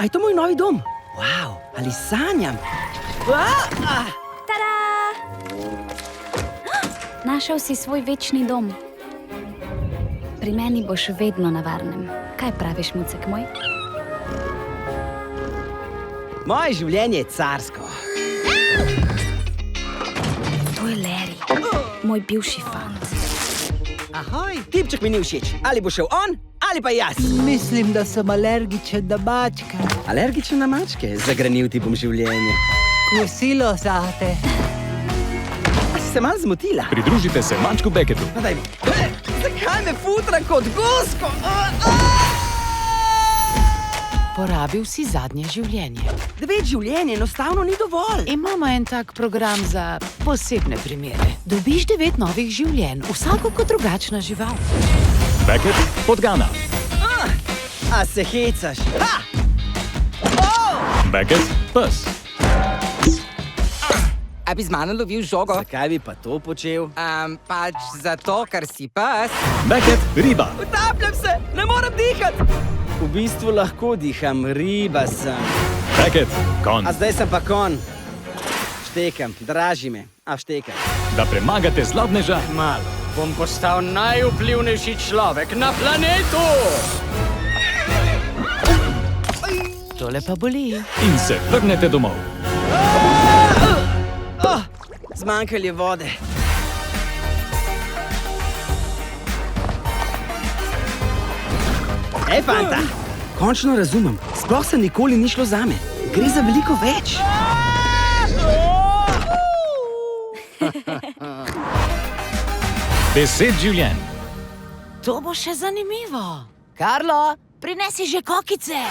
je to moj novi dom? Wow, ali sanjam? Tada! Našel si svoj večni dom. Pri meni boš vedno na varnem. Kaj praviš, mucek moj? Moje življenje je carsko. To je Larry, moj bivši fant. Ahoj. Tipček mi ni všeč. Ali bo šel on, ali pa jaz. Mislim, da sem alergičen na mačke. Alergičen na mačke? Zagranil ti bom življenje. Kosilo zate. A si se malo zmotila? Pridružite se Mačku Becketu. No, daj mi. Zakaj me futra kot gusko? Porabil si zadnje življenje. 9 življenj enostavno ni dovolj. Imamo en tak program za posebne primere. Dobiš 9 novih življenj, vsako kot drugačna žival. Beckett, podgana. A se hecaš? Ha! Beckett, pes. A bi z mano lovil žogo? Zakaj bi pa to počel? Pač zato, ker si pes. Beckett, riba. Utapljam se, ne morem dihati. V bistvu lahko diham, riba sem. Beckett, konj. A zdaj sem pa kon. Štekam, draži me, a štekam. Da premagate zlobneža. Malo. Bom postal najvplivnejši človek na planetu. Tole pa boli. In se vrnete domov. Zmanjkalo je vode. Ej, fanta! Končno razumem. Sploh se nikoli ni šlo zame. Gre za veliko več. 10 življenj. To bo še zanimivo. Karlo, prinesi že kokice.